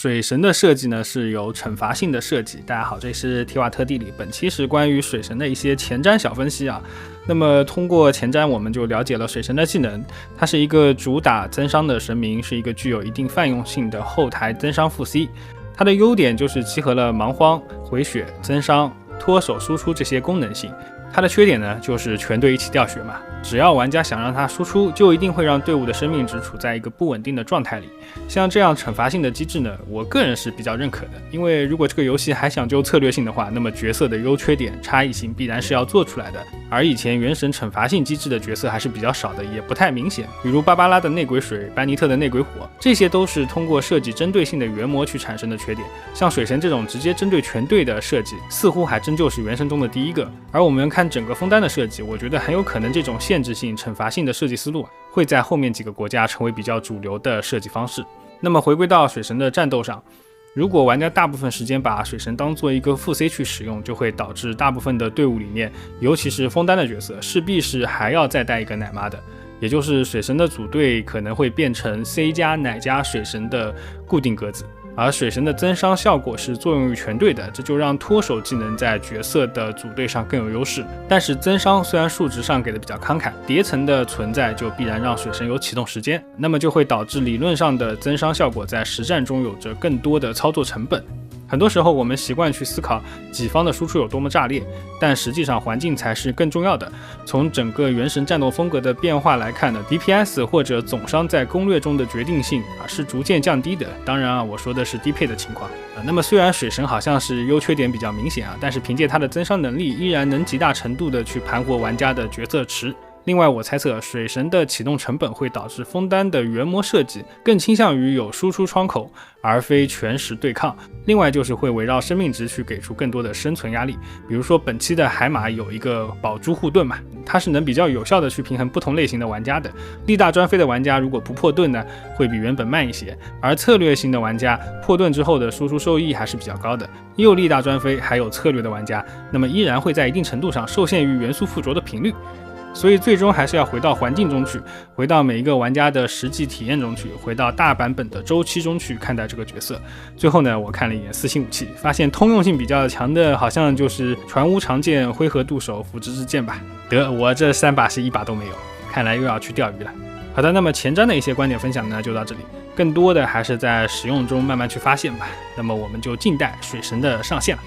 水神的设计呢是有惩罚性的设计。大家好，这里是提瓦特地理，本期是关于水神的一些前瞻小分析啊。那么通过前瞻，我们就了解了水神的技能，它是一个主打增伤的神明，是一个具有一定泛用性的后台增伤副 C。它的优点就是集合了蛮荒、回血、增伤、脱手输出这些功能性。它的缺点呢，就是全队一起掉血嘛。只要玩家想让它输出，就一定会让队伍的生命值处在一个不稳定的状态里。像这样惩罚性的机制呢，我个人是比较认可的。因为如果这个游戏还讲究策略性的话，那么角色的优缺点差异性必然是要做出来的。而以前原神惩罚性机制的角色还是比较少的，也不太明显。比如芭芭拉的内鬼水、班尼特的内鬼火，这些都是通过设计针对性的原模去产生的缺点。像水神这种直接针对全队的设计，似乎还真就是原神中的第一个。而我们看整个枫丹的设计，我觉得很有可能这种限制性、惩罚性的设计思路会在后面几个国家成为比较主流的设计方式。那么回归到水神的战斗上，如果玩家大部分时间把水神当做一个副 C 去使用，就会导致大部分的队伍里面，尤其是枫丹的角色，势必是还要再带一个奶妈的，也就是水神的组队可能会变成 C 加奶加水神的固定格子。而水神的增伤效果是作用于全队的，这就让脱手技能在角色的组队上更有优势。但是增伤虽然数值上给的比较慷慨，叠层的存在就必然让水神有启动时间，那么就会导致理论上的增伤效果在实战中有着更多的操作成本。很多时候我们习惯去思考己方的输出有多么炸裂，但实际上环境才是更重要的。从整个原神战斗风格的变化来看呢， DPS 或者总伤在攻略中的决定性是逐渐降低的。当然我说的是低配的情况。那么虽然水神好像是优缺点比较明显但是凭借它的增伤能力，依然能极大程度的去盘活玩家的角色池。另外我猜测水神的启动成本会导致枫丹的原模设计更倾向于有输出窗口，而非全时对抗。另外就是会围绕生命值去给出更多的生存压力。比如说本期的海马有一个宝珠护盾嘛，它是能比较有效的去平衡不同类型的玩家的。力大专飞的玩家如果不破盾呢，会比原本慢一些，而策略型的玩家破盾之后的输出收益还是比较高的。又力大专飞还有策略的玩家，那么依然会在一定程度上受限于元素附着的频率。所以最终还是要回到环境中去，回到每一个玩家的实际体验中去，回到大版本的周期中去看待这个角色。最后呢，我看了一眼4星武器，发现通用性比较强的好像就是传屋长剑、灰河渡手、斧之之剑吧。得，我这3把是1把都没有，看来又要去钓鱼了。好的，那么前瞻的一些观点分享呢就到这里，更多的还是在使用中慢慢去发现吧。那么我们就静待水神的上线了。